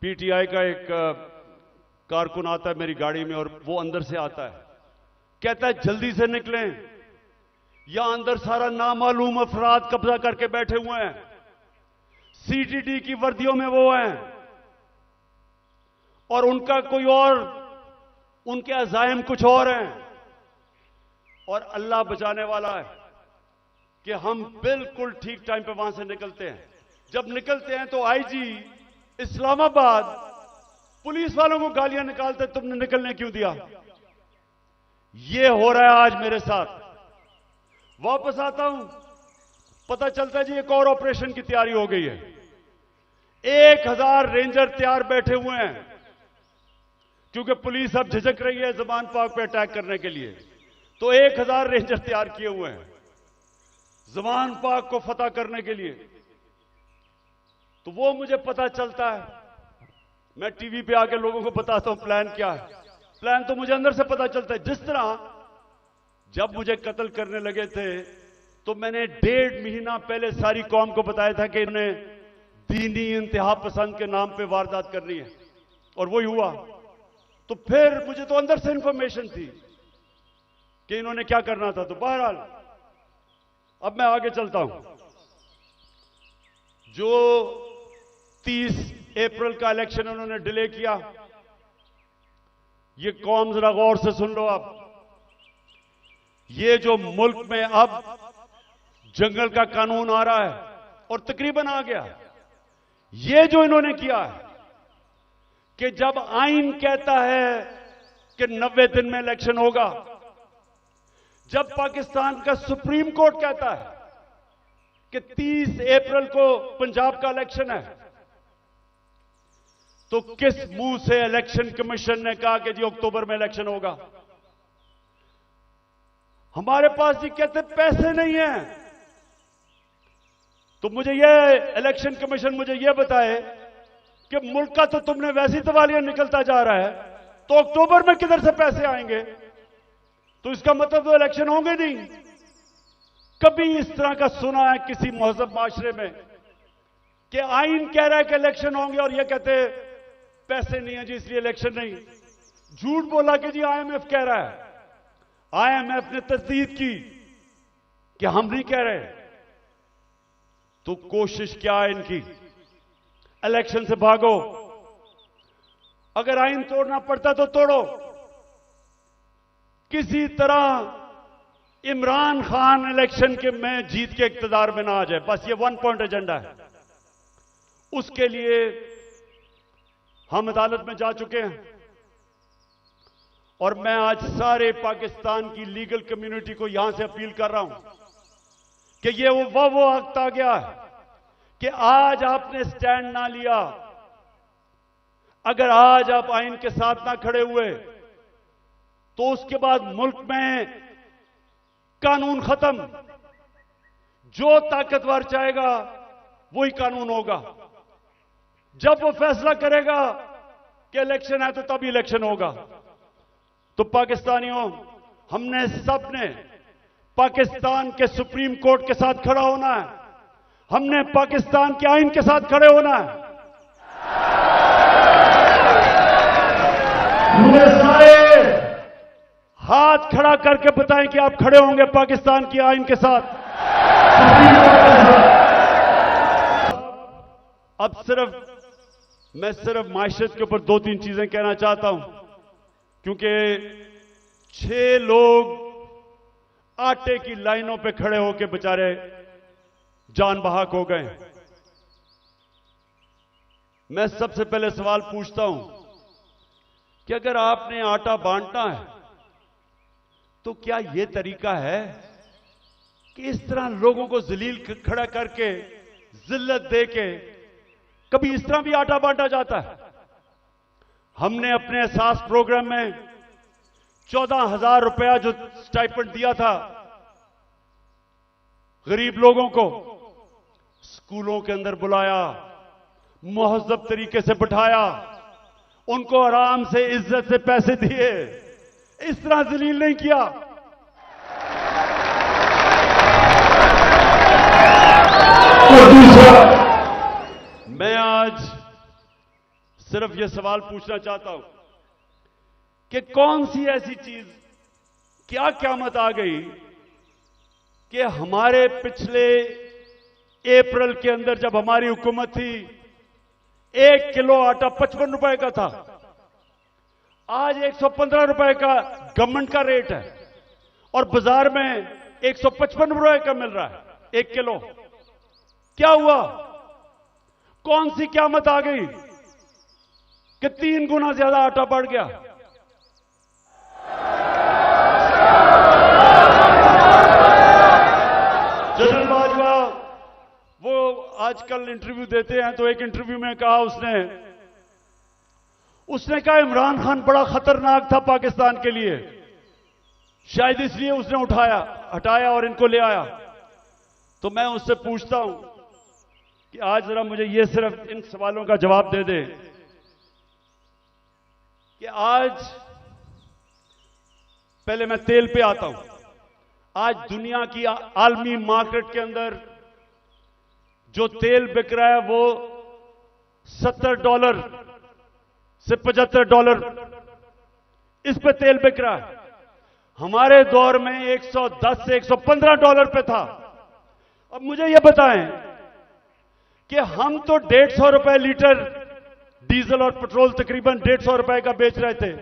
PTI का एक कारकुन आता है मेरी गाड़ी में और वो अंदर से आता है, कहता है जल्दी से निकलें, यहां अंदर सारा नामालूम अफराद कब्जा करके बैठे हुए हैं, सीटीडी की वर्दियों में वो हैं और उनका कोई और, उनके अज़ाइम कुछ और हैं और अल्लाह बचाने वाला है कि हम बिल्कुल ठीक टाइम पे वहां से निकलते हैं। जब निकलते हैं तो आईजी इस्लामाबाद पुलिस वालों को गालियां निकालते, तुमने निकलने क्यों दिया। यह हो रहा है आज मेरे साथ। वापस आता हूं, पता चलता है जी एक और ऑपरेशन की तैयारी हो गई है। 1000 रेंजर तैयार बैठे हुए हैं क्योंकि पुलिस अब झिझक रही है ज़मान पाक पे अटैक करने के लिए, तो 1000 रेंजर तैयार किए हुए हैं ज़मान पाक को फतह करने के लिए। तो वो मुझे पता चलता है, मैं टीवी पे आके लोगों को बताता हूं प्लान क्या है। प्लान तो मुझे अंदर से पता चलता है। जिस तरह जब मुझे कत्ल करने लगे थे तो मैंने 1.5 महीना पहले सारी कौम को बताया था कि इन्हें दीनी इंतहा पसंद के नाम पे वारदात करनी है और वही हुआ। तो फिर मुझे तो अंदर से इंफॉर्मेशन थी कि इन्होंने क्या करना था। तो बहरहाल अब मैं आगे चलता हूं। जो 30 अप्रैल का इलेक्शन उन्होंने डिले किया, ये कौम जरा गौर से सुन लो। अब ये जो मुल्क में अब जंगल का कानून आ रहा है और तकरीबन आ गया, ये जो इन्होंने किया है कि जब आइन कहता है कि 90 दिन में इलेक्शन होगा, जब पाकिस्तान का सुप्रीम कोर्ट कहता है कि 30 अप्रैल को पंजाब का इलेक्शन है, तो किस मुंह से इलेक्शन कमीशन ने कहा कि जी अक्टूबर में इलेक्शन होगा। हमारे पास जी कहते पैसे नहीं है। तो मुझे यह इलेक्शन कमीशन मुझे यह बताए कि मुल्क का तो तुमने वैसी दिवालियां निकलता जा रहा है, तो अक्टूबर में किधर से पैसे आएंगे। तो इसका मतलब तो इलेक्शन होंगे नहीं। कभी इस तरह का सुना है किसी महज़ब माशरे में कि आइन कह रहा है कि इलेक्शन होंगे और यह कहते पैसे नहीं है जी इसलिए इलेक्शन नहीं। झूठ बोला कि जी आईएमएफ कह रहा है। आईएमएफ ने तस्दीक की कि हम नहीं कह रहे। तो कोशिश क्या है इनकी, इलेक्शन से भागो। अगर आइन तोड़ना पड़ता तो तोड़ो, किसी तरह इमरान खान इलेक्शन के में जीत के इक्तदार में ना आ जाए, बस ये 1 पॉइंट एजेंडा है। उसके लिए हम अदालत में जा चुके हैं और मैं आज सारे पाकिस्तान की लीगल कम्युनिटी को यहां से अपील कर रहा हूं कि ये वो वक्त आ गया है कि आज आपने स्टैंड ना लिया, अगर आज आप आइन के साथ ना खड़े हुए तो उसके बाद मुल्क में कानून खत्म। जो ताकतवर चाहेगा वही कानून होगा। जब वो फैसला करेगा कि इलेक्शन है तो तभी इलेक्शन होगा। तो पाकिस्तानियों, हमने सबने पाकिस्तान के सुप्रीम कोर्ट के साथ खड़ा होना है। हमने पाकिस्तान के आइन के साथ खड़े होना है। मुझे सारे हाथ खड़ा करके बताएं कि आप खड़े होंगे पाकिस्तान की आइन के साथ, सुप्रीम कोर्ट के साथ। अब मैं सिर्फ माशरत के ऊपर 2-3 चीजें कहना चाहता हूं, क्योंकि 6 लोग आटे की लाइनों पे खड़े होकर बेचारे जान बहाक हो गए। मैं सबसे पहले सवाल पूछता हूं कि अगर आपने आटा बांटना है तो क्या यह तरीका है कि इस तरह लोगों को जलील खड़ा करके, जिल्लत देके, कभी इस तरह भी आटा बांटा जाता है। हमने अपने एहसास प्रोग्राम में 14,000 रुपया जो स्टाइपेंड दिया था गरीब लोगों को, स्कूलों के अंदर बुलाया, मुहज़्ज़ब तरीके से बिठाया, उनको आराम से इज्जत से पैसे दिए, इस तरह जलील नहीं किया। मैं आज सिर्फ यह सवाल पूछना चाहता हूं कि कौन सी ऐसी चीज, क्या क़यामत आ गई कि हमारे पिछले अप्रैल के अंदर जब हमारी हुकूमत थी 1 किलो आटा 55 रुपए का था, आज 115 रुपए का गवर्नमेंट का रेट है और बाजार में 155 रुपए का मिल रहा है 1 किलो। क्या हुआ? कौन सी क़यामत आ गई कि 3 गुना ज्यादा आटा बढ़ गया? जनरल बाजवा वो आजकल इंटरव्यू देते हैं, तो एक इंटरव्यू में कहा उसने कहा इमरान खान बड़ा खतरनाक था पाकिस्तान के लिए, शायद इसलिए उसने हटाया और इनको ले आया। तो मैं उससे पूछता हूं कि आज जरा मुझे ये सिर्फ इन सवालों का जवाब दे दे कि आज, पहले मैं तेल पे आता हूं, आज दुनिया की आलमी मार्केट के अंदर जो तेल बिक रहा है वो $70 से $75 इस पे तेल बिक रहा है। हमारे दौर में $110 से $115 पे था। अब मुझे यह बताएं कि हम तो 150 रुपए लीटर डीजल और पेट्रोल तकरीबन 150 रुपए का बेच रहे थे।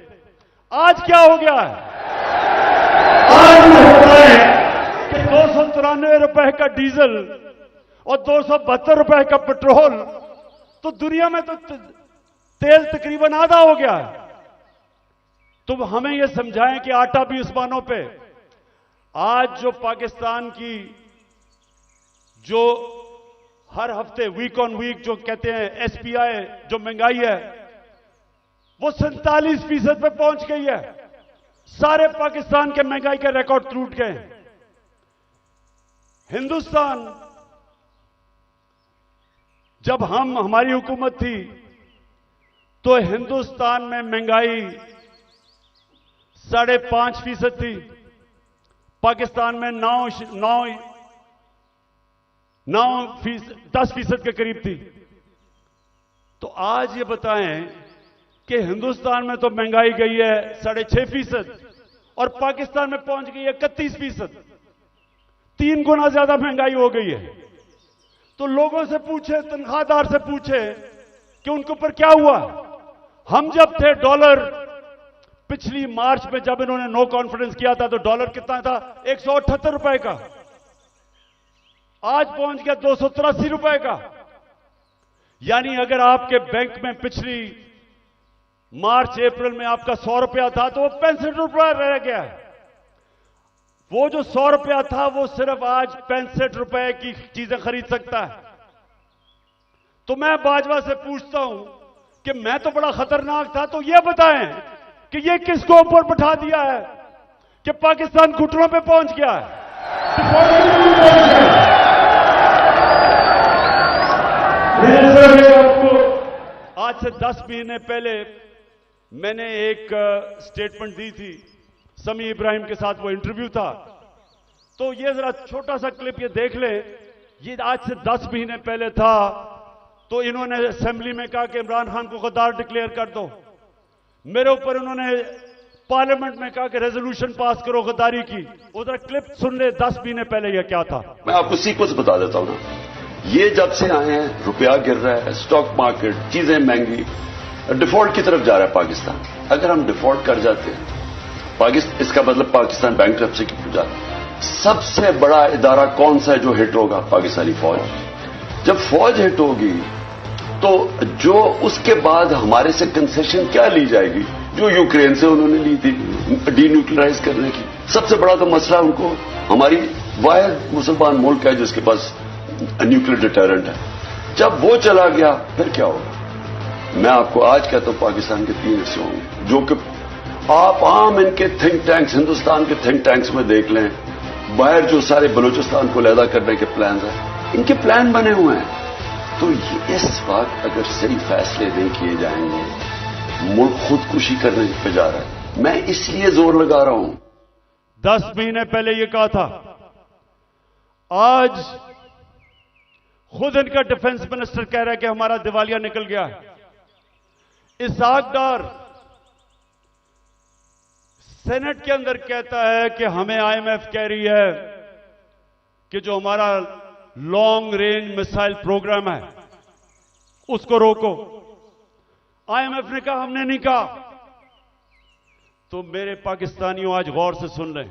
आज क्या हो गया है? आज होता है कि 293 रुपए का डीजल और 272 रुपए का पेट्रोल, तो दुनिया में तो तेल तकरीबन आधा हो गया है। तो हमें यह समझाएं कि आटा भी उस्मानों पे। आज जो पाकिस्तान की जो हर हफ्ते वीक ऑन वीक जो कहते हैं एसपीआई जो महंगाई है वो 47% पे पहुंच गई है। सारे पाकिस्तान के महंगाई के रिकॉर्ड टूट गए। हिंदुस्तान, जब हमारी हुकूमत थी तो हिंदुस्तान में महंगाई 5.5% थी, पाकिस्तान में 10% के करीब थी। तो आज ये बताएं कि हिंदुस्तान में तो महंगाई गई है 6.5% और पाकिस्तान में पहुंच गई है 31%। 3 गुना ज्यादा महंगाई हो गई है। तो लोगों से पूछे, तनख्वाहदार से पूछे कि उनके ऊपर क्या हुआ। हम जब थे डॉलर, पिछली मार्च में जब इन्होंने नो कॉन्फिडेंस किया था तो डॉलर कितना था? 178 रुपए का। आज पहुंच गया 283 रुपए का। यानी अगर आपके बैंक में पिछली मार्च अप्रैल में आपका 100 रुपया था तो वो 65 रुपया रह गया है। वो जो 100 रुपया था वो सिर्फ आज 65 रुपए की चीजें खरीद सकता है। तो मैं बाजवा से पूछता हूं कि मैं तो बड़ा खतरनाक था, तो ये बताएं कि ये किसको ऊपर बैठा दिया है कि पाकिस्तान घुटनों पे पहुंच गया है। आपको आज से 10 महीने पहले मैंने एक स्टेटमेंट दी थी, समी इब्राहिम के साथ वो इंटरव्यू था। तो ये जरा छोटा सा क्लिप ये देख ले। ये आज से 10 महीने पहले था। तो इन्होंने असेंबली में कहा कि इमरान खान को गद्दार डिक्लेयर कर दो। मेरे ऊपर उन्होंने पार्लियामेंट में कहा कि रेजोल्यूशन पास करो गद्दारी की। उधर क्लिप सुन ले 10 महीने पहले यह क्या था। मैं आपको सीक्वेंस बता देता हूं ना। ये जब से आए हैं रुपया गिर रहा है, स्टॉक मार्केट, चीजें महंगी, डिफॉल्ट की तरफ जा रहा है पाकिस्तान। अगर हम डिफॉल्ट कर जाते हैं इसका मतलब पाकिस्तान बैंकरप्सी की पूजा। सबसे बड़ा इदारा कौन सा है जो हिट होगा? पाकिस्तानी फौज। जब फौज हिट होगी तो जो उसके बाद हमारे से कंसेशन क्या ली जाएगी जो यूक्रेन से उन्होंने ली थी डीन्यूक्लियराइज करने की। सबसे बड़ा तो मसला उनको, हमारी वाहिद मुसलमान मुल्क है जिसके पास न्यूक्लियर डिटरेंट है। जब वो चला गया फिर क्या होगा? मैं आपको आज कहता हूं पाकिस्तान के 3 हिस्से होंगे जो कि आप आम इनके थिंक टैंक्स, हिंदुस्तान के थिंक टैंक्स में देख लें। बाहर जो सारे बलूचिस्तान को अलहदा करने के प्लान हैं, इनके प्लान बने हुए हैं। तो इस वक्त अगर सही फैसले नहीं किए जाएंगे मुल्क खुदकुशी करने पे जा रहा है। मैं इसलिए जोर लगा रहा हूं। 10 महीने पहले यह कहा था। आज खुद इनका डिफेंस मिनिस्टर कह रहा है कि हमारा दिवालिया निकल गया है। इसहाक डार सेनेट के अंदर कहता है कि हमें आईएमएफ कह रही है कि जो हमारा लॉन्ग रेंज मिसाइल प्रोग्राम है उसको रोको। आईएमएफ ने कहा हमने नहीं कहा। तो मेरे पाकिस्तानियों आज गौर से सुन लें,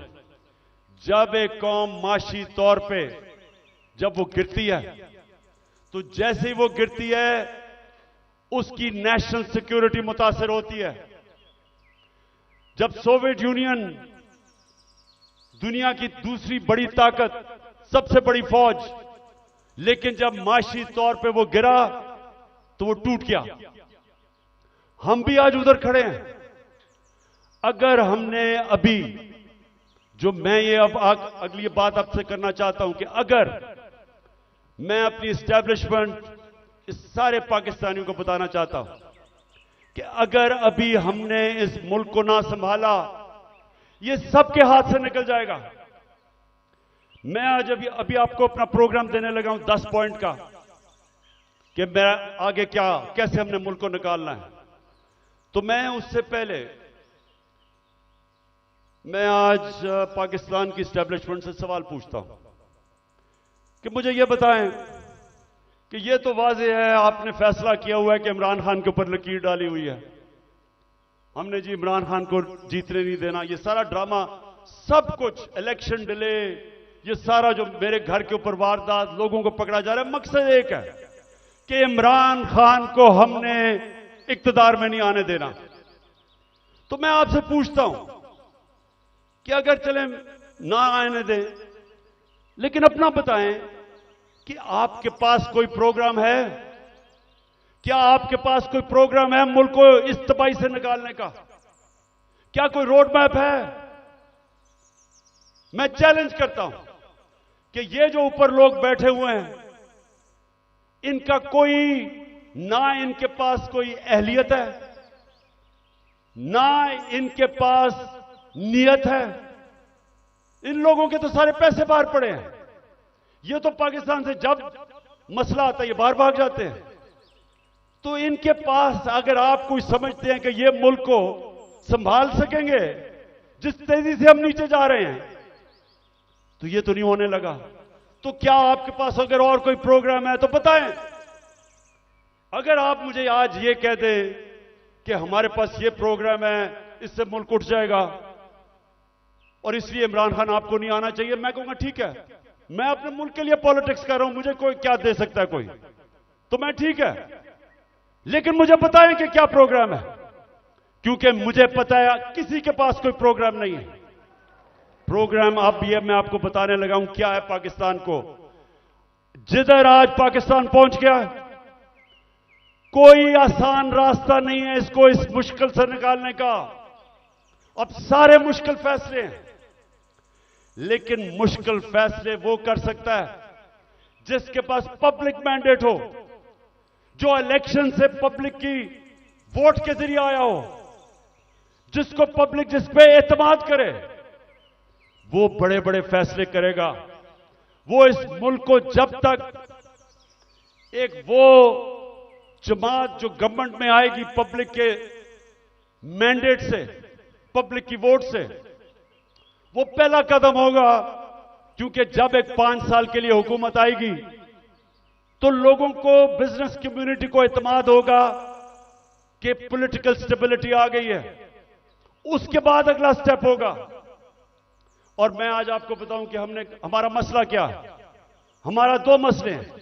जब एक कौम माशी तौर पे जब वो गिरती है तो जैसे ही वो गिरती है उसकी नेशनल सिक्योरिटी मुतासिर होती है। जब सोवियत यूनियन दुनिया की दूसरी बड़ी ताकत, सबसे बड़ी फौज, लेकिन जब माशी तौर पे वो गिरा तो वो टूट गया। हम भी आज उधर खड़े हैं। अगर हमने अभी जो मैं ये अब अगली बात आपसे करना चाहता हूं कि अगर मैं अपनी एस्टैब्लिशमेंट इस सारे पाकिस्तानियों को बताना चाहता हूं कि अगर अभी हमने इस मुल्क को ना संभाला ये सबके हाथ से निकल जाएगा। मैं आज अभी आपको अपना प्रोग्राम देने लगा हूं 10 पॉइंट का कि मैं आगे कैसे हमने मुल्क को निकालना है। तो मैं उससे पहले मैं आज पाकिस्तान की एस्टैब्लिशमेंट से सवाल पूछता हूं कि मुझे यह बताएं कि यह तो वाज़ेह है आपने फैसला किया हुआ है कि इमरान खान के ऊपर लकीर डाली हुई है, हमने जी इमरान खान को जीतने नहीं देना। ये सारा ड्रामा, सब कुछ, इलेक्शन डिले, ये सारा जो मेरे घर के ऊपर वारदात, लोगों को पकड़ा जा रहा है, मकसद एक है कि इमरान खान को हमने इक्तदार में नहीं आने देना। तो मैं आपसे पूछता हूं कि अगर चले ना आने दें, लेकिन अपना बताएं कि आपके पास कोई प्रोग्राम है? क्या आपके पास कोई प्रोग्राम है मुल्क को इस तबाही से निकालने का? क्या कोई रोड मैप है? मैं चैलेंज करता हूं कि ये जो ऊपर लोग बैठे हुए हैं, इनका ना इनके पास कोई अहलियत है, ना इनके पास नियत है। इन लोगों के तो सारे पैसे बाहर पड़े हैं। ये तो पाकिस्तान से जब मसला आता है ये बाहर भाग जाते हैं। तो इनके पास, अगर आप कोई समझते हैं कि ये मुल्क को संभाल सकेंगे जिस तेजी से हम नीचे जा रहे हैं, तो ये तो नहीं होने लगा। तो क्या आपके पास अगर और कोई प्रोग्राम है तो बताएं। अगर आप मुझे आज ये कह दें कि हमारे पास ये प्रोग्राम है, इससे मुल्क उठ जाएगा और इसलिए इमरान खान आपको नहीं आना चाहिए, मैं कहूंगा ठीक है, मैं अपने मुल्क के लिए पॉलिटिक्स कर रहा हूं, मुझे कोई क्या दे सकता है कोई, तो मैं ठीक है, लेकिन मुझे बताएं कि क्या प्रोग्राम है, क्योंकि मुझे पता है किसी के पास कोई प्रोग्राम नहीं है। प्रोग्राम अब ये मैं आपको बताने लगा हूं क्या है पाकिस्तान को। जिधर आज पाकिस्तान पहुंच गया, कोई आसान रास्ता नहीं है इसको इस मुश्किल से निकालने का। अब सारे मुश्किल फैसले हैं, लेकिन मुश्किल फैसले वो कर सकता है जिसके पास पब्लिक मैंडेट हो, जो इलेक्शन से पब्लिक की वोट के जरिए आया हो, जिसको पब्लिक जिस पे एतमाद करे, वो बड़े बड़े फैसले करेगा। वो इस मुल्क को जब तक एक वो जमात जो गवर्नमेंट में आएगी पब्लिक के मैंडेट से, पब्लिक की वोट से, वो पहला कदम होगा, क्योंकि जब एक 5 साल के लिए हुकूमत आएगी तो लोगों को, बिजनेस कम्युनिटी को एतमाद होगा कि पॉलिटिकल स्टेबिलिटी आ गई है। उसके बाद अगला स्टेप होगा। और मैं आज आपको बताऊं कि हमारा मसला क्या है। हमारा 2 मसले हैं।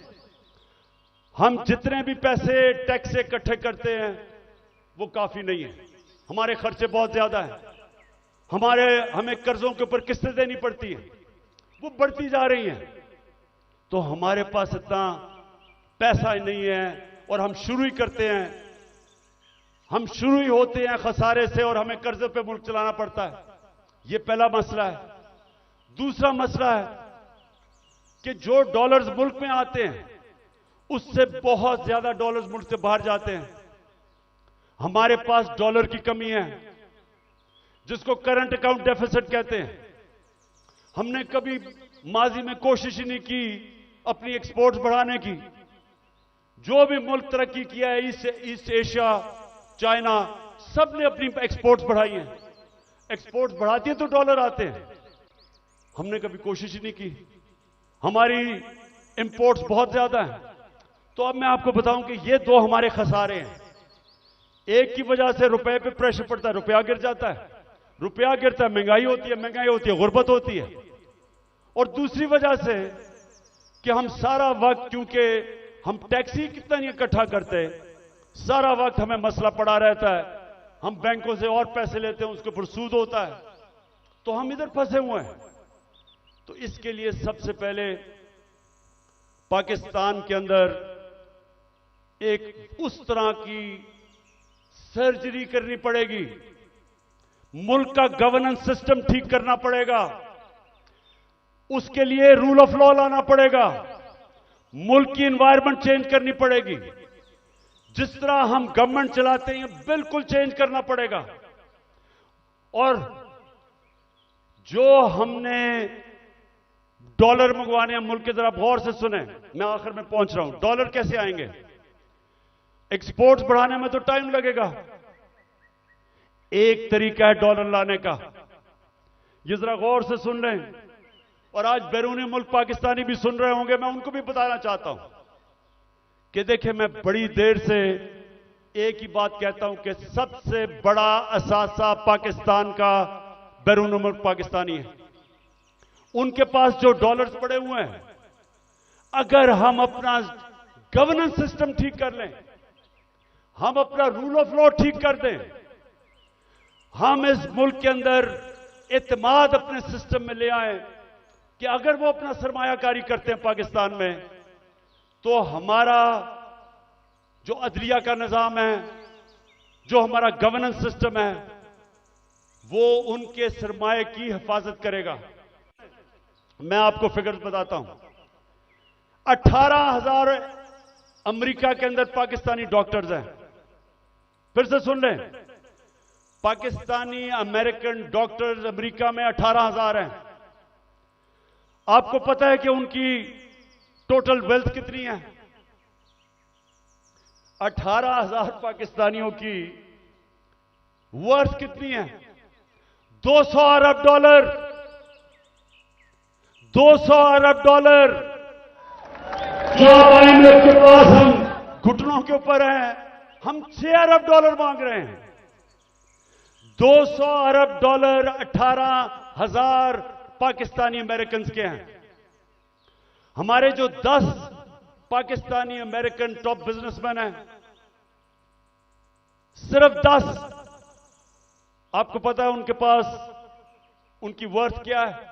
हम जितने भी पैसे टैक्स से इकट्ठे करते हैं वो काफी नहीं है, हमारे खर्चे बहुत ज्यादा हैं, हमें कर्जों के ऊपर किस्तें देनी पड़ती हैं, वो बढ़ती जा रही हैं। तो हमारे पास इतना पैसा ही नहीं है और हम शुरू ही करते हैं, हम शुरू ही होते हैं खसारे से और हमें कर्जे पे मुल्क चलाना पड़ता है। ये पहला मसला है। दूसरा मसला है कि जो डॉलर्स मुल्क में आते हैं उससे बहुत ज्यादा डॉलर्स मुल्क से बाहर जाते हैं। हमारे पास डॉलर की कमी है, जिसको करंट अकाउंट डेफिसिट कहते हैं। हमने कभी माजी में कोशिश ही नहीं की अपनी एक्सपोर्ट्स बढ़ाने की। जो भी मुल्क तरक्की किया है ईस्ट एशिया, चाइना, सब ने अपनी एक्सपोर्ट्स बढ़ाई हैं। एक्सपोर्ट्स बढ़ाती है तो डॉलर आते हैं। हमने कभी कोशिश ही नहीं की। हमारी इंपोर्ट्स बहुत ज्यादा हैं। तो अब मैं आपको बताऊं कि ये दो हमारे खसारे हैं। एक की वजह से रुपए पे प्रेशर पड़ता है, रुपया गिर जाता है, रुपया गिरता है, महंगाई होती है, महंगाई होती है, गुर्बत होती है। और दूसरी वजह से कि हम सारा वक्त, क्योंकि हम टैक्स ही कितना नहीं इकट्ठा करते, सारा वक्त हमें मसला पड़ा रहता है। हम बैंकों से और पैसे लेते हैं, उसके ऊपर सूद होता है, तो हम इधर फंसे हुए हैं। तो इसके लिए सबसे पहले पाकिस्तान के अंदर एक उस तरह की सर्जरी करनी पड़ेगी, मुल्क का गवर्नेंस सिस्टम ठीक करना पड़ेगा, उसके लिए रूल ऑफ लॉ लाना पड़ेगा, मुल्क की एनवायरनमेंट चेंज करनी पड़ेगी। जिस तरह हम गवर्नमेंट चलाते हैं बिल्कुल चेंज करना पड़ेगा। और जो हमने डॉलर मंगवाने हैं मुल्क के, जरा गौर से सुने, मैं आखिर में पहुंच रहा हूं। डॉलर कैसे आएंगे? एक्सपोर्ट्स बढ़ाने में तो टाइम लगेगा। एक तरीका है डॉलर लाने का, ये जरा गौर से सुन लें। और आज बैरूनी मुल्क पाकिस्तानी भी सुन रहे होंगे, मैं उनको भी बताना चाहता हूं कि देखिए, मैं बड़ी देर से एक ही बात कहता हूं कि सबसे बड़ा असासा पाकिस्तान का बैरूनी मुल्क पाकिस्तानी है। उनके पास जो डॉलर्स पड़े हुए हैं, अगर हम अपना गवर्नेंस सिस्टम ठीक कर लें, हम अपना रूल ऑफ लॉ ठीक कर दें, हम इस मुल्क के अंदर एतमाद अपने सिस्टम में ले आए कि अगर वो अपना सरमायाकारी करते हैं पाकिस्तान में, तो हमारा जो अदलिया का निजाम है, जो हमारा गवर्नेंस सिस्टम है, वो उनके सरमाए की हिफाजत करेगा। मैं आपको फिगर्स बताता हूं। 18,000 अमेरिका के अंदर पाकिस्तानी डॉक्टर्स हैं। फिर से सुन लें, पाकिस्तानी अमेरिकन डॉक्टर्स अमेरिका में 18,000 हैं। आपको पता है कि उनकी टोटल वेल्थ कितनी है? 18,000 पाकिस्तानियों की वर्थ कितनी है? 200 अरब डॉलर। 200 अरब डॉलर जो IMF के पास हम घुटनों के ऊपर हैं, हम 6 अरब डॉलर मांग रहे हैं। 200 अरब डॉलर 18,000 पाकिस्तानी अमेरिकन के हैं। हमारे जो 10 पाकिस्तानी अमेरिकन टॉप बिजनेसमैन हैं, सिर्फ 10, आपको पता है उनके पास उनकी वर्थ क्या है?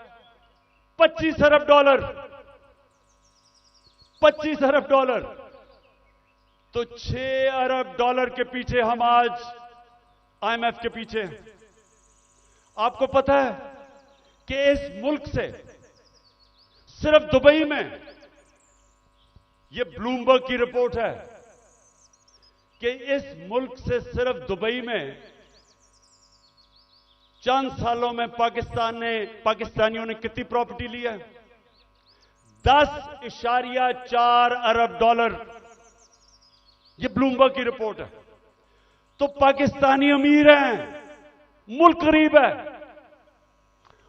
25 अरब डॉलर। 25 अरब डॉलर। तो 6 अरब डॉलर के पीछे हम आज IMF के पीछे हैं। आपको पता है कि इस मुल्क से सिर्फ दुबई में, यह ब्लूमबर्ग की रिपोर्ट है कि इस मुल्क से सिर्फ दुबई में चंद सालों में पाकिस्तानियों ने कितनी प्रॉपर्टी ली है? 10.4 अरब डॉलर। यह ब्लूमबर्ग की रिपोर्ट है। तो पाकिस्तानी अमीर हैं, मुल्क गरीब है।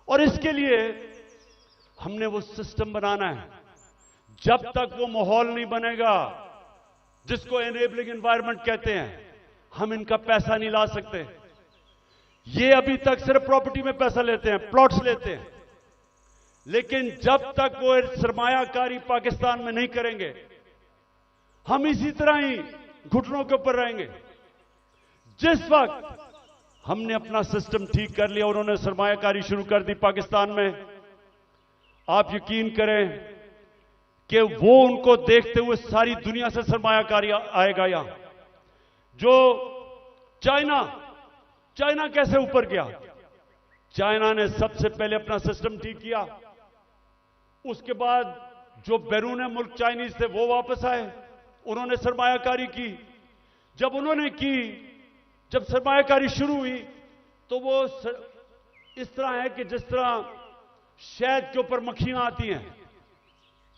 और इसके लिए हमने वो सिस्टम बनाना है। जब तक वो माहौल नहीं बनेगा जिसको एनेबलिंग एनवायरनमेंट कहते हैं, हम इनका पैसा नहीं ला सकते। ये अभी तक सिर्फ प्रॉपर्टी में पैसा लेते हैं, प्लॉट्स लेते हैं, लेकिन जब तक वो सरमायाकारी पाकिस्तान में नहीं करेंगे, हम इसी तरह ही घुटनों के ऊपर रहेंगे। जिस वक्त हमने अपना सिस्टम ठीक कर लिया, उन्होंने सरमायाकारी शुरू कर दी पाकिस्तान में, आप यकीन करें कि वो उनको देखते हुए सारी दुनिया से सरमायाकारी आएगा। यहां जो चाइना कैसे ऊपर गया? चाइना ने सबसे पहले अपना सिस्टम ठीक किया, उसके बाद जो बैरून मुल्क चाइनीज थे वो वापस आए, उन्होंने सरमायाकारी की। जब उन्होंने की, जब सरमायाकारी शुरू हुई, तो वो इस तरह है कि जिस तरह शहद के ऊपर मक्खियां आती हैं,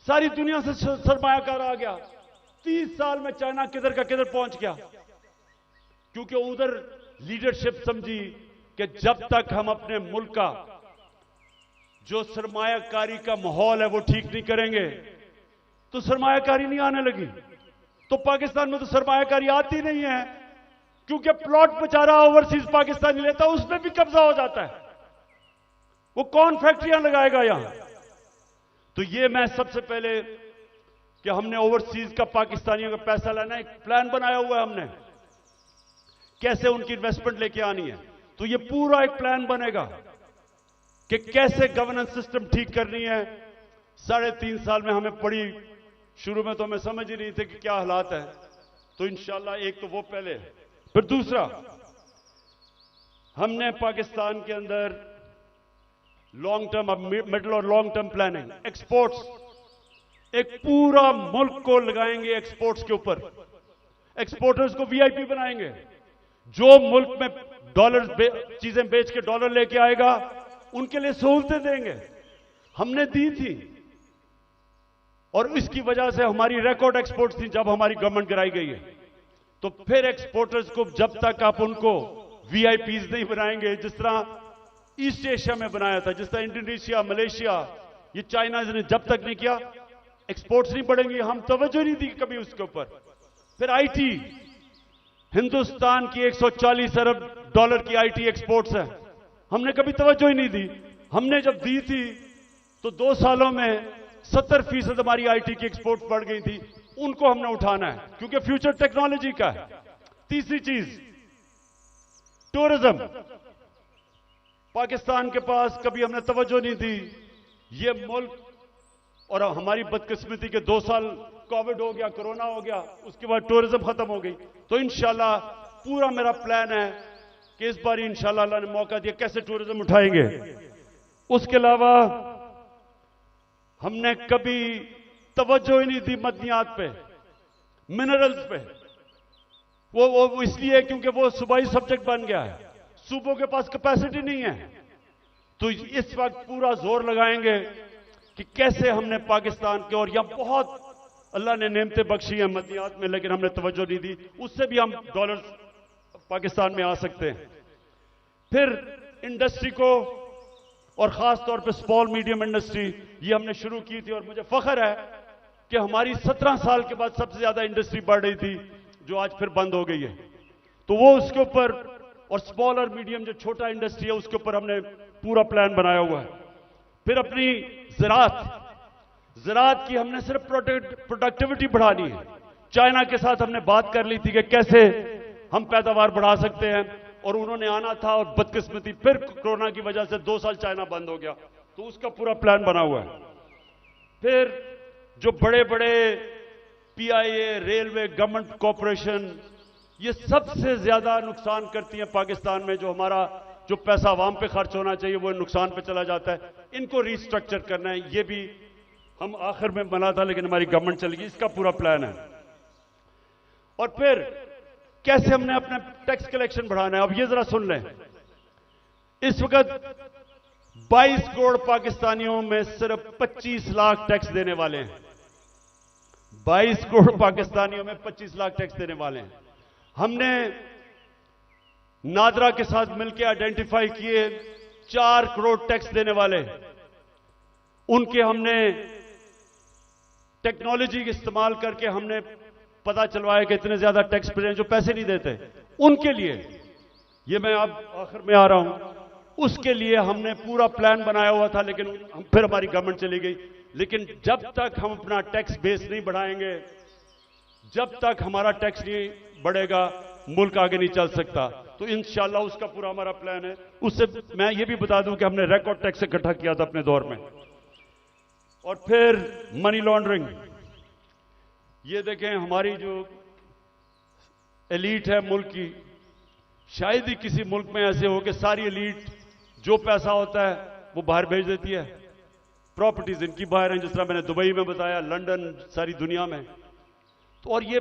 सारी दुनिया से सरमायाकार आ गया। 30 साल में चाइना किधर का किधर पहुंच गया। क्योंकि उधर लीडरशिप समझी कि जब तक हम अपने मुल्क का जो सरमायाकारी का माहौल है वो ठीक नहीं करेंगे तो सरमायाकारी नहीं आने लगी। तो पाकिस्तान में तो सरमायाकारी आती नहीं है, क्योंकि प्लॉट बेचारा ओवरसीज पाकिस्तानी लेता है, उसमें भी कब्जा हो जाता है। वो कौन फैक्ट्रियां लगाएगा यहां? तो ये मैं सबसे पहले कि हमने ओवरसीज का पाकिस्तानियों का पैसा लेना, एक प्लान बनाया हुआ है हमने, कैसे उनकी इन्वेस्टमेंट लेके आनी है। तो ये पूरा एक प्लान बनेगा कि कैसे गवर्नेंस सिस्टम ठीक करनी है। 3.5 साल में हमें पड़ी, शुरू में तो हमें समझ ही नहीं थे कि क्या हालात है। तो इंशाल्लाह एक तो वो पहले, फिर दूसरा हमने पाकिस्तान के अंदर लॉन्ग टर्म, मिडिल और लॉन्ग टर्म प्लानिंग, एक्सपोर्ट्स, एक पूरा मुल्क को लगाएंगे एक्सपोर्ट्स के ऊपर। एक्सपोर्टर्स को वीआईपी बनाएंगे। जो मुल्क में डॉलर चीजें बेच के डॉलर लेके आएगा उनके लिए सहूलतें देंगे। हमने दी थी और इसकी वजह से हमारी रिकॉर्ड एक्सपोर्ट्स थी जब हमारी गवर्नमेंट गिराई गई है। तो फिर एक्सपोर्टर्स को जब तक आप उनको वीआईपीज नहीं बनाएंगे, जिस तरह ईस्ट एशिया में बनाया था, जिस तरह इंडोनेशिया, मलेशिया, ये चाइना ने जब तक नहीं किया, एक्सपोर्ट्स नहीं बढ़ेंगी। हम तवज्जो नहीं दी कभी उसके ऊपर। फिर आईटी, हिंदुस्तान की 140 अरब डॉलर की आईटी एक्सपोर्ट्स है, हमने कभी तवज्जो ही नहीं दी। हमने जब दी थी तो 2 सालों में 70% हमारी आईटी की एक्सपोर्ट बढ़ गई थी। उनको हमने उठाना है क्योंकि फ्यूचर टेक्नोलॉजी का है। तीसरी चीज टूरिज्म, पाकिस्तान के पास कभी हमने तवज्जो नहीं दी। ये मुल्क, और हमारी बदकिस्मती के 2 साल कोविड हो गया, कोरोना हो गया, उसके बाद टूरिज्म खत्म हो गई। तो इंशाल्लाह पूरा मेरा प्लान है कि इस बार इंशाल्लाह अल्लाह ने मौका दिया, कैसे टूरिज्म उठाएंगे। उसके अलावा हमने कभी तवज्जो ही नहीं दी मदनियात पे, मिनरल्स पे। वो इसलिए क्योंकि वो सूबाई सब्जेक्ट बन गया है, सूबों के पास कैपेसिटी नहीं है। तो इस वक्त पूरा जोर लगाएंगे कि कैसे हमने पाकिस्तान के, और यहां बहुत अल्लाह ने नेमतें बख्शी हैं मदनियात में, लेकिन हमने तवज्जो नहीं दी, उससे भी हम डॉलर पाकिस्तान में आ सकते हैं। फिर इंडस्ट्री को, और खास तौर पे स्मॉल मीडियम इंडस्ट्री, ये हमने शुरू की थी और मुझे फख्र है कि हमारी 17 साल के बाद सबसे ज्यादा इंडस्ट्री बढ़ रही थी, जो आज फिर बंद हो गई है। तो वो उसके ऊपर, और स्मॉल और मीडियम जो छोटा इंडस्ट्री है उसके ऊपर हमने पूरा प्लान बनाया हुआ है। फिर अपनी ज़राअत की हमने सिर्फ प्रोडक्टिविटी बढ़ानी है। चाइना के साथ हमने बात कर ली थी कि कैसे हम पैदावार बढ़ा सकते हैं, और उन्होंने आना था, और बदकिस्मती फिर कोरोना की वजह से 2 साल चाइना बंद हो गया। तो उसका पूरा प्लान बना हुआ है। फिर जो बड़े बड़े पीआईए, रेलवे, गवर्नमेंट कॉरपोरेशन, ये सबसे ज्यादा नुकसान करती हैं पाकिस्तान में। जो हमारा जो पैसा आवाम पे खर्च होना चाहिए वो नुकसान पे चला जाता है। इनको रिस्ट्रक्चर करना है। ये भी हम आखिर में बना था, लेकिन हमारी गवर्नमेंट चली गई। इसका पूरा प्लान है। और फिर कैसे हमने अपना टैक्स कलेक्शन बढ़ाना है। अब ये जरा सुन लें, इस वक्त 22 करोड़ पाकिस्तानियों में सिर्फ 25 लाख टैक्स देने वाले हैं। 22 करोड़ पाकिस्तानियों में 25 लाख टैक्स देने वाले हैं। हमने नादरा के साथ मिलकर आइडेंटिफाई किए 4 करोड़ टैक्स देने वाले, उनके हमने टेक्नोलॉजी के इस्तेमाल करके हमने पता चलवाया कि इतने ज्यादा टैक्स पेयर जो पैसे नहीं देते, उनके लिए, ये मैं अब आखिर में आ रहा हूं, उसके लिए हमने पूरा प्लान बनाया हुआ था, लेकिन फिर हमारी गवर्नमेंट चली गई। लेकिन जब तक हम अपना टैक्स बेस नहीं बढ़ाएंगे, जब तक हमारा टैक्स नहीं बढ़ेगा, मुल्क आगे नहीं चल सकता। तो इंशाल्लाह उसका पूरा हमारा प्लान है। उससे मैं ये भी बता दूं कि हमने रिकॉर्ड टैक्स इकट्ठा किया था अपने दौर में। और फिर मनी लॉन्ड्रिंग, ये देखें हमारी जो एलीट है मुल्क की, शायद ही किसी मुल्क में ऐसे हो कि सारी एलीट जो पैसा होता है वो बाहर भेज देती है। प्रॉपर्टीज इनकी बाहर हैं, जिस तरह मैंने दुबई में बताया, लंदन, सारी दुनिया में। तो और ये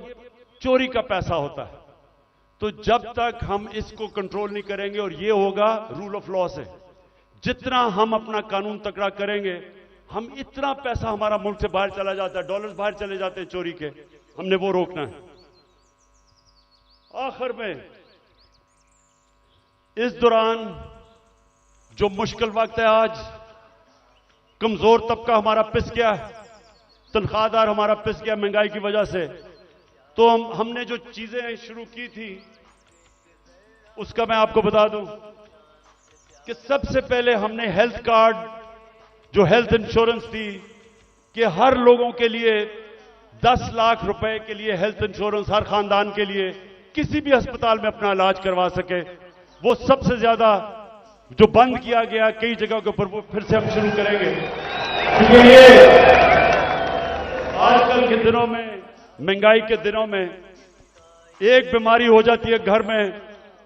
चोरी का पैसा होता है। तो जब तक हम इसको कंट्रोल नहीं करेंगे, और ये होगा रूल ऑफ लॉ से, जितना हम अपना कानून तकड़ा करेंगे, हम इतना पैसा हमारा मुल्क से बाहर चला जाता है, डॉलर्स बाहर चले जाते हैं चोरी के, हमने वो रोकना है। आखिर में इस दौरान जो मुश्किल वक्त है, आज कमजोर तबका हमारा पिस गया, तनख्वाहदार हमारा पिस गया महंगाई की वजह से, तो हमने जो चीजें शुरू की थी उसका मैं आपको बता दूं कि सबसे पहले हमने हेल्थ कार्ड, जो हेल्थ इंश्योरेंस थी कि हर लोगों के लिए 10 लाख रुपए के लिए हेल्थ इंश्योरेंस हर खानदान के लिए किसी भी अस्पताल में अपना इलाज करवा सके, वो सबसे ज्यादा जो बंद किया गया कई जगह के ऊपर, वो फिर से हम शुरू करेंगे। क्योंकि ये आजकल के दिनों में, महंगाई के दिनों में, एक बीमारी हो जाती है घर में,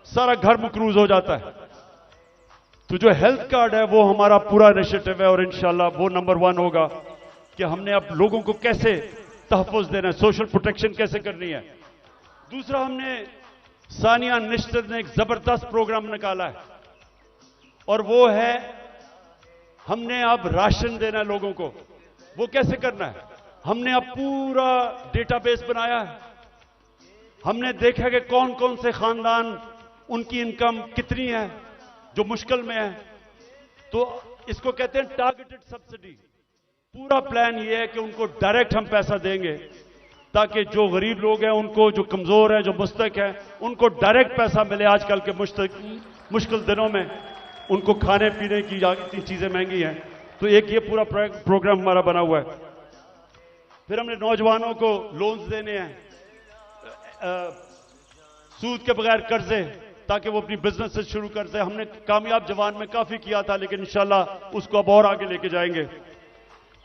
सारा घर मकरूज हो जाता है। तो जो हेल्थ कार्ड है वो हमारा पूरा इनिशिएटिव है और इंशाल्लाह वो नंबर 1 होगा कि हमने अब लोगों को कैसे तहफ़्फ़ुज़ देना है, सोशल प्रोटेक्शन कैसे करनी है। दूसरा, हमने सानिया निश्चित ने एक जबरदस्त प्रोग्राम निकाला है और वो है हमने अब राशन देना है लोगों को। वो कैसे करना है? हमने अब पूरा डेटाबेस बनाया है। हमने देखा कि कौन कौन से खानदान, उनकी इनकम कितनी है जो मुश्किल में है, तो इसको कहते हैं टारगेटेड सब्सिडी। पूरा प्लान ये है कि उनको डायरेक्ट हम पैसा देंगे ताकि जो गरीब लोग हैं, उनको, जो कमजोर है, जो मुस्तक है, उनको डायरेक्ट पैसा मिले। आजकल के मुश्किल दिनों में उनको खाने पीने की इतनी चीजें महंगी हैं, तो एक ये पूरा प्रोग्राम हमारा बना हुआ है। फिर हमने नौजवानों को लोन्स देने हैं, सूद के बगैर कर्जे, ताकि वो अपनी बिजनेस शुरू कर दे। हमने कामयाब जवान में काफी किया था, लेकिन इंशाल्लाह उसको अब और आगे लेके जाएंगे।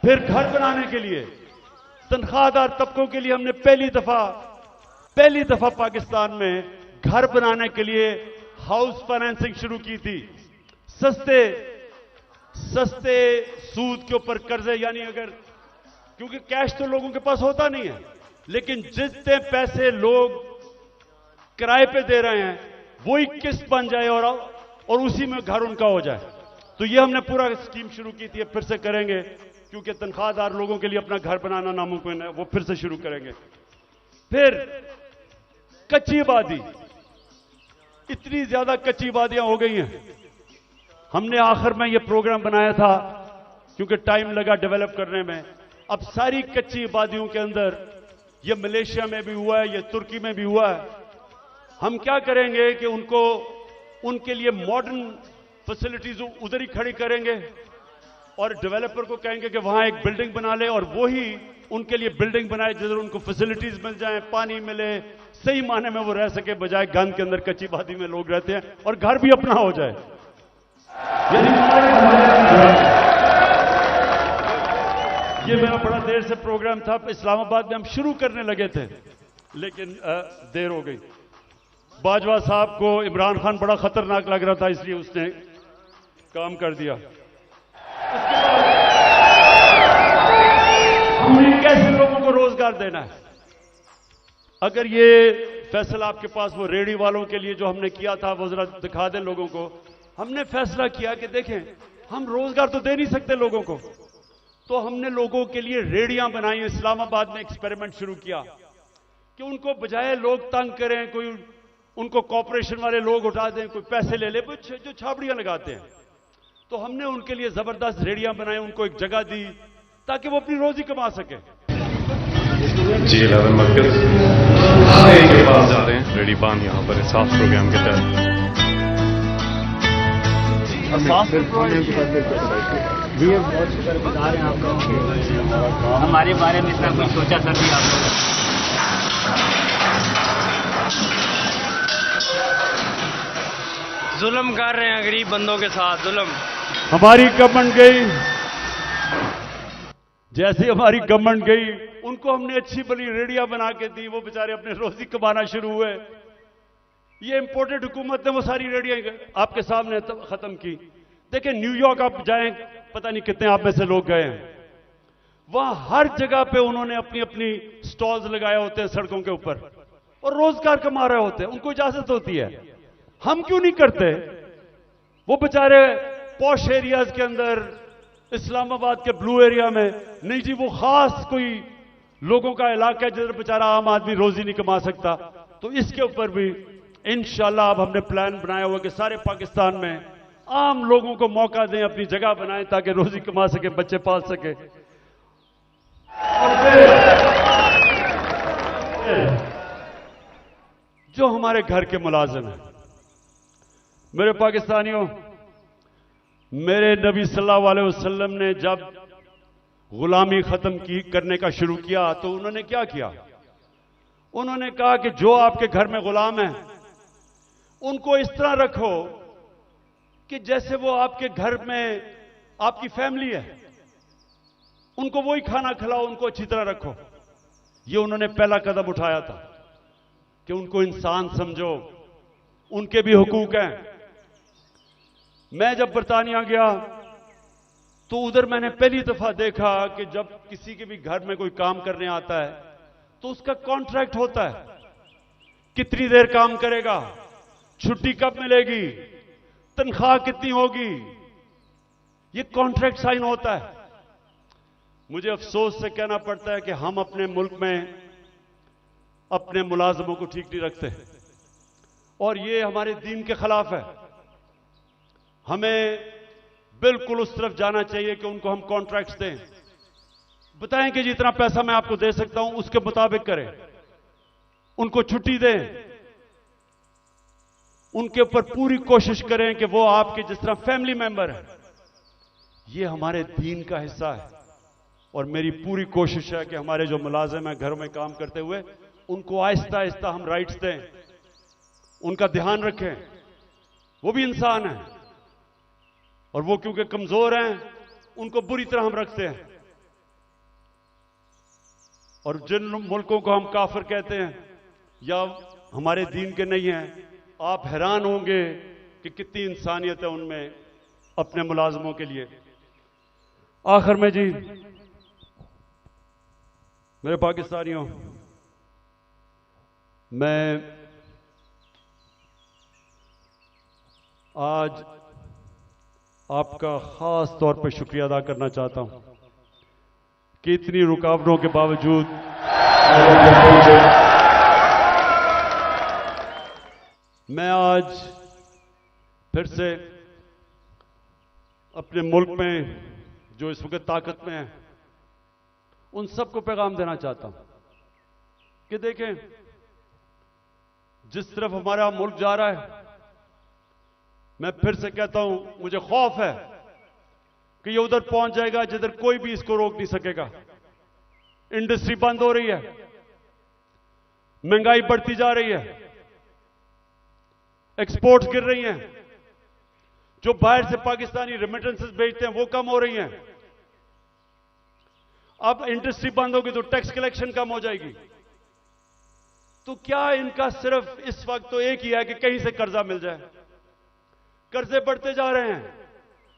फिर घर बनाने के लिए, तनख्वाहदार तबकों के लिए हमने पहली दफा पाकिस्तान में घर बनाने के लिए हाउस फाइनेंसिंग शुरू की थी। सस्ते सूद के ऊपर कर्जे, यानी अगर, क्योंकि कैश तो लोगों के पास होता नहीं है, लेकिन जितने पैसे लोग किराए पे दे रहे हैं वही किस्त बन जाए और उसी में घर उनका हो जाए। तो ये हमने पूरा स्कीम शुरू की थी, फिर से करेंगे, क्योंकि तनख्वाहदार लोगों के लिए अपना घर बनाना नामुमकिन है, वो फिर से शुरू करेंगे। फिर कच्ची आबादी, इतनी ज्यादा कच्ची आबादियां हो गई हैं। हमने आखिर में ये प्रोग्राम बनाया था क्योंकि टाइम लगा डेवलप करने में। अब सारी कच्ची आबादियों के अंदर, ये मलेशिया में भी हुआ है, ये तुर्की में भी हुआ है, हम क्या करेंगे कि उनके लिए मॉडर्न फैसिलिटीज उधर ही खड़ी करेंगे और डेवलपर को कहेंगे कि वहां एक बिल्डिंग बना ले और वो ही उनके लिए बिल्डिंग बनाए जिधर उनको फैसिलिटीज मिल जाए, पानी मिले, सही माने में वो रह सके, बजाय गंद के अंदर कच्ची आबादी में लोग रहते हैं, और घर भी अपना हो जाए। ये मेरा बड़ा देर से प्रोग्राम था, इस्लामाबाद में हम शुरू करने लगे थे, लेकिन देर हो गई। बाजवा साहब को इमरान खान बड़ा खतरनाक लग रहा था, इसलिए उसने काम कर दिया। हमने कैसे लोगों को रोजगार देना है? अगर ये फैसला आपके पास, वो रेहड़ी वालों के लिए जो हमने किया था, वो जरा दिखा दें लोगों को। हमने फैसला किया कि देखें, हम रोजगार तो दे नहीं सकते लोगों को, तो हमने लोगों के लिए रेहड़ियां बनाई। इस्लामाबाद में एक्सपेरिमेंट शुरू किया कि उनको बजाय लोग तंग करें, कोई उनको कॉर्पोरेशन वाले लोग उठा दें, कोई पैसे ले ले, जो छाबड़ियां लगाते हैं, तो हमने उनके लिए जबरदस्त रेहड़ियां बनाई, उनको एक जगह दी ताकि वो अपनी रोजी कमा सके। G11 मरकज के पास जा रहे हैं, रेडी पान यहाँ पर साफ प्रोग्राम के तहत। बहुत शुक्रगुजार हैं आपका, हमारे बारे में इतना कुछ सोचा सर भी आप लोग। जुल्म कर रहे हैं गरीब बंदों के साथ, जुल्म। हमारी गवर्नमेंट गई, जैसे हमारी गवर्नमेंट गई, उनको हमने अच्छी बड़ी रेडिया बना के दी, वो बेचारे अपने रोजी कमाना शुरू हुए। ये इंपोर्टेड हुकूमत ने वो सारी रेडिया आपके सामने खत्म की। देखिए, न्यूयॉर्क आप जाएं, पता नहीं कितने आप में से लोग गए हैं, वहां हर जगह पे उन्होंने अपनी अपनी स्टॉल्स लगाए होते हैं सड़कों के ऊपर और रोजगार कमा रहे होते हैं, उनको इजाजत होती है। हम क्यों नहीं करते? वो बेचारे पॉश एरियाज के अंदर, इस्लामाबाद के ब्लू एरिया में नहीं जी, वो खास कोई लोगों का इलाका है जिधर बेचारा आम आदमी रोजी नहीं कमा सकता, तो इसके ऊपर भी इंशाल्लाह अब हमने प्लान बनाया हुआ कि सारे पाकिस्तान में आम लोगों को मौका दें, अपनी जगह बनाएं ताकि रोजी कमा सके, बच्चे पाल सके। जो हमारे घर के मुलाजिम हैं, मेरे पाकिस्तानियों, मेरे नबी सल्लल्लाहु अलैहि वसल्लम ने जब गुलामी खत्म करने का शुरू किया तो उन्होंने क्या किया? उन्होंने कहा कि जो आपके घर में गुलाम हैं उनको इस तरह रखो कि जैसे वो आपके घर में आपकी फैमिली है, उनको वही खाना खिलाओ, उनको अच्छी तरह रखो। ये उन्होंने पहला कदम उठाया था कि उनको इंसान समझो, उनके भी हुकूक हैं। मैं जब बरतानिया गया तो उधर मैंने पहली दफा देखा कि जब किसी के भी घर में कोई काम करने आता है तो उसका कॉन्ट्रैक्ट होता है, कितनी देर काम करेगा, छुट्टी कब मिलेगी, तनख्वाह कितनी होगी, ये कॉन्ट्रैक्ट साइन होता है। मुझे अफसोस से कहना पड़ता है कि हम अपने मुल्क में अपने मुलाजमों को ठीक नहीं रखते और ये हमारे दीन के खिलाफ है। हमें बिल्कुल उस तरफ जाना चाहिए कि उनको हम कॉन्ट्रैक्ट्स दें, बताएं कि जितना पैसा मैं आपको दे सकता हूं उसके मुताबिक करें, उनको छुट्टी दें, उनके ऊपर पूरी कोशिश करें कि वो आपके जिस तरह फैमिली मेंबर है। ये हमारे दीन का हिस्सा है और मेरी पूरी कोशिश है कि हमारे जो मुलाजिम हैं घरों में काम करते हुए उनको आहिस्ता आहिस्ता हम राइट्स दें, उनका ध्यान रखें। वो भी इंसान हैं और वो क्योंकि कमजोर हैं उनको बुरी तरह हम रखते हैं। और जिन मुल्कों को हम काफिर कहते हैं या हमारे दीन के नहीं हैं, आप हैरान होंगे कि कितनी इंसानियत है उनमें अपने मुलाजमों के लिए। आखिर में जी मेरे पाकिस्तानियों, मैं आज आपका खास तौर पर शुक्रिया अदा करना चाहता हूं कि इतनी रुकावटों के बावजूद मैं आज फिर से अपने मुल्क में जो इस वक्त ताकत में है उन सबको पैगाम देना चाहता हूं कि देखें, जिस तरफ हमारा मुल्क जा रहा है, मैं फिर से कहता हूं, मुझे खौफ है कि ये उधर पहुंच जाएगा जिधर कोई भी इसको रोक नहीं सकेगा। इंडस्ट्री बंद हो रही है, महंगाई बढ़ती जा रही है, एक्सपोर्ट्स गिर रही हैं, जो बाहर से पाकिस्तानी रेमिटेंसेस भेजते हैं वो कम हो रही हैं। अब इंडस्ट्री बंद होगी तो टैक्स कलेक्शन कम हो जाएगी। तो क्या इनका सिर्फ इस वक्त तो एक ही है कि कहीं से कर्जा मिल जाए। कर्जे बढ़ते जा रहे हैं,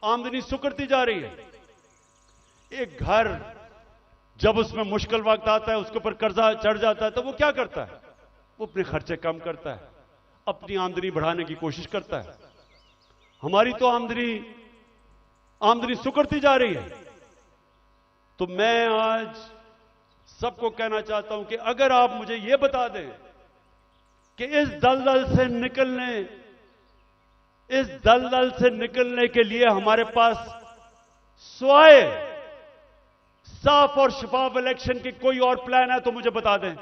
आमदनी सुकड़ती जा रही है। एक घर जब उसमें मुश्किल वक्त आता है, उसके ऊपर कर्जा चढ़ जाता है, तो वो क्या करता है? वो अपने खर्चे कम करता है, अपनी आमदनी बढ़ाने की कोशिश करता है। हमारी तो आमदनी सुकड़ती जा रही है। तो मैं आज सबको कहना चाहता हूं कि अगर आप मुझे यह बता दें कि इस दलदल से निकलने के लिए हमारे पास स्वाय साफ और शफाफ इलेक्शन की कोई और प्लान है तो मुझे बता दें।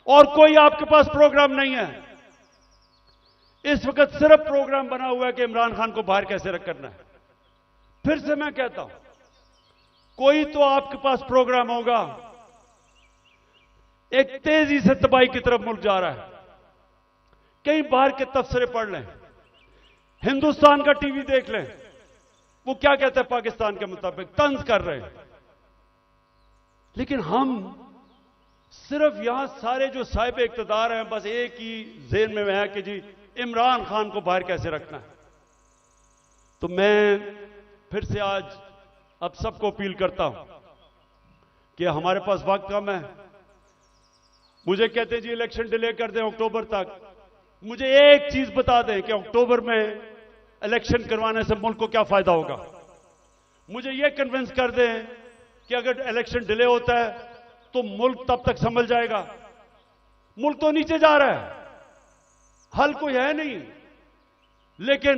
और कोई आपके पास प्रोग्राम नहीं है। इस वक्त सिर्फ प्रोग्राम बना हुआ है कि इमरान खान को बाहर कैसे करना है। फिर से मैं कहता हूं, कोई तो आपके पास प्रोग्राम होगा। एक तेजी से तबाही की तरफ मुल्क जा रहा है। कहीं बाहर के तबसरे पढ़ लें, हिंदुस्तान का टीवी देख लें, वो क्या कहते हैं पाकिस्तान के मुताबिक, तंज कर रहे हैं। लेकिन हम सिर्फ यहां सारे जो साहिब इख्तिदार हैं, बस एक ही ज़हन में है कि जी इमरान खान को बाहर कैसे रखना है। तो मैं फिर से आज अब सबको अपील करता हूं कि हमारे पास वक्त कम है। मुझे कहते हैं जी इलेक्शन डिले कर दें अक्टूबर तक। मुझे एक चीज बता दें कि अक्टूबर में इलेक्शन करवाने से मुल्क को क्या फायदा होगा। मुझे यह कन्विंस कर दें कि अगर इलेक्शन डिले होता है तो मुल्क तब तक संभल जाएगा। मुल्क तो नीचे जा रहा है। हल कोई है नहीं, लेकिन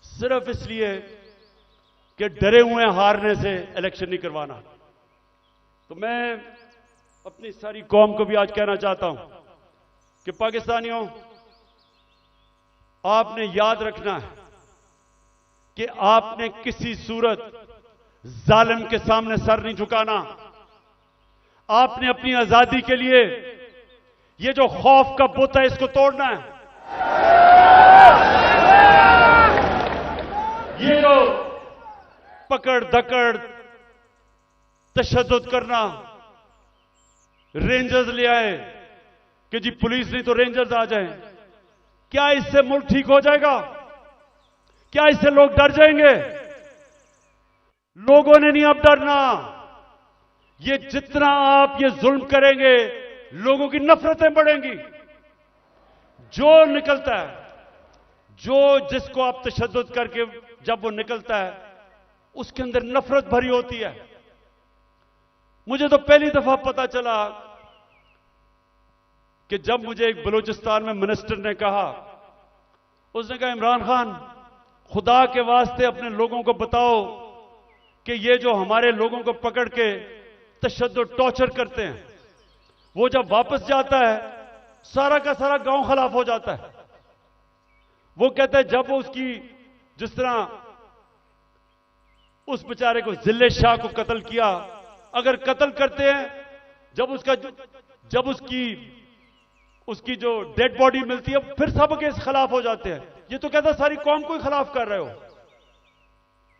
सिर्फ इसलिए कि डरे हुए हारने से इलेक्शन नहीं करवाना। तो मैं अपनी सारी कौम को भी आज कहना चाहता हूं कि पाकिस्तानियों, आपने याद रखना है कि आपने किसी सूरत जालिम के सामने सर नहीं झुकाना। आपने अपनी आजादी के लिए ये जो खौफ का बुत है इसको तोड़ना है। ये जो पकड़ धकड़ तशद्दुद करना, रेंजर्स ले आए कि जी पुलिस नहीं तो रेंजर्स आ जाएं, क्या इससे मुल्क ठीक हो जाएगा? क्या इससे लोग डर जाएंगे? लोगों ने नहीं अब डरना। ये जितना आप ये जुल्म करेंगे, लोगों की नफरतें बढ़ेंगी। जो निकलता है, जो जिसको आप तशद्दुद करके जब वो निकलता है, उसके अंदर नफरत भरी होती है। मुझे तो पहली दफा पता चला कि जब मुझे एक बलूचिस्तान में मिनिस्टर ने कहा, उसने कहा इमरान खान, खुदा के वास्ते अपने लोगों को बताओ कि ये जो हमारे लोगों को पकड़ के तशद्दुद टॉर्चर करते हैं, वो जब वापस जाता है सारा का सारा गांव खिलाफ हो जाता है। वो कहता है जब वो उसकी, जिस तरह उस बेचारे को जिले शाह को कत्ल किया, अगर कत्ल करते हैं, जब उसकी जो डेड बॉडी मिलती है, फिर सब के खिलाफ हो जाते हैं। ये तो कहता सारी कौम को ही खिलाफ कर रहे हो।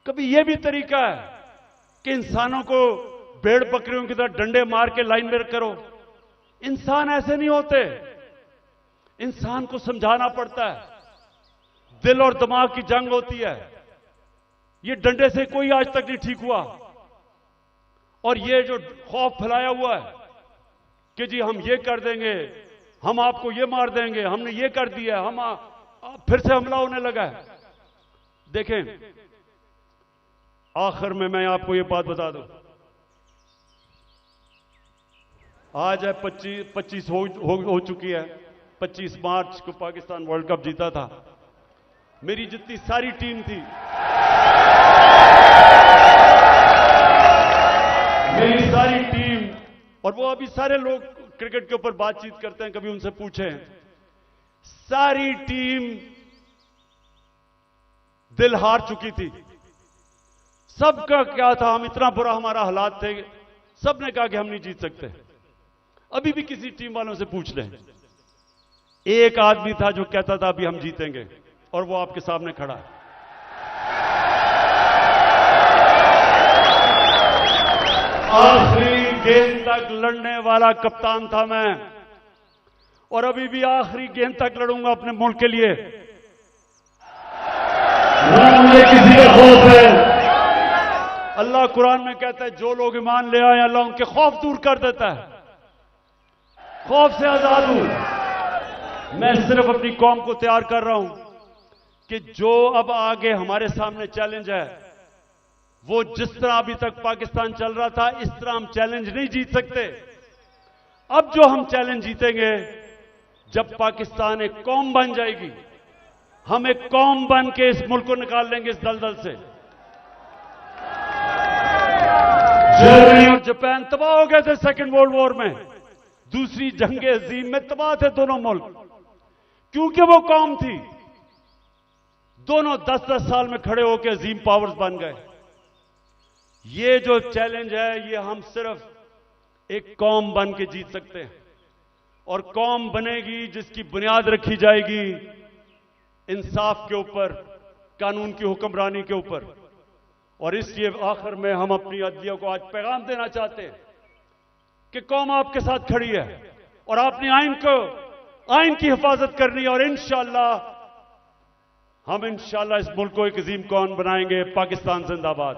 कभी यह भी तरीका है कि इंसानों को भेड़ बकरियों की तरह डंडे मार के लाइन में करो? इंसान ऐसे नहीं होते। इंसान को समझाना पड़ता है, दिल और दिमाग की जंग होती है। ये डंडे से कोई आज तक नहीं ठीक हुआ। और ये जो खौफ फैलाया हुआ है कि जी हम ये कर देंगे, हम आपको ये मार देंगे, हमने ये कर दिया, फिर से हमला होने लगा है। देखें, आखिर में मैं आपको ये बात बता दूं, आज है 25 हो चुकी है। 25 मार्च को पाकिस्तान वर्ल्ड कप जीता था। मेरी जितनी सारी टीम थी, मेरी सारी टीम, और वो अभी सारे लोग क्रिकेट के ऊपर बातचीत करते हैं, कभी उनसे पूछें, सारी टीम दिल हार चुकी थी। सबका क्या था, हम इतना बुरा हमारा हालात थे, सबने कहा कि हम नहीं जीत सकते। अभी भी किसी टीम वालों से पूछ लें, एक आदमी था जो कहता था अभी हम जीतेंगे, और वो आपके सामने खड़ा है। आखिरी गेंद तक लड़ने वाला कप्तान था मैं, और अभी भी आखिरी गेंद तक लड़ूंगा अपने मुल्क के लिए। मुझे किसी का खौफ है। अल्लाह कुरान में कहता है जो लोग ईमान ले आए अल्लाह उनके खौफ दूर कर देता है, खौफ से आजाद हूं। मैं सिर्फ अपनी कौम को तैयार कर रहा हूं कि जो अब आगे हमारे सामने चैलेंज है, वो जिस तरह अभी तक पाकिस्तान चल रहा था, इस तरह हम चैलेंज नहीं जीत सकते। अब जो हम चैलेंज जीतेंगे, जब पाकिस्तान एक कौम बन जाएगी, हम एक कौम बन के इस मुल्क को निकाल लेंगे इस दलदल से। जर्मनी और जापान तबाह हो गए थे सेकेंड वर्ल्ड वॉर में, दूसरी जंग अजीम में तबाह थे दोनों मुल्क, क्योंकि वो कौम थी। दोनों 10-10 साल में खड़े होकर अजीम पावर्स बन गए। ये जो चैलेंज है, ये हम सिर्फ एक कौम बन के जीत सकते हैं, और कौम बनेगी जिसकी बुनियाद रखी जाएगी इंसाफ के ऊपर, कानून की हुक्मरानी के ऊपर। और इसलिए आखिर में हम अपनी अदलिया को आज पैगाम देना चाहते हैं कि कौम आपके साथ खड़ी है, और आपने आइन की हिफाजत करनी है, और इंशाअल्लाह हम इस मुल्क को एक अजीम कौम बनाएंगे। पाकिस्तान जिंदाबाद।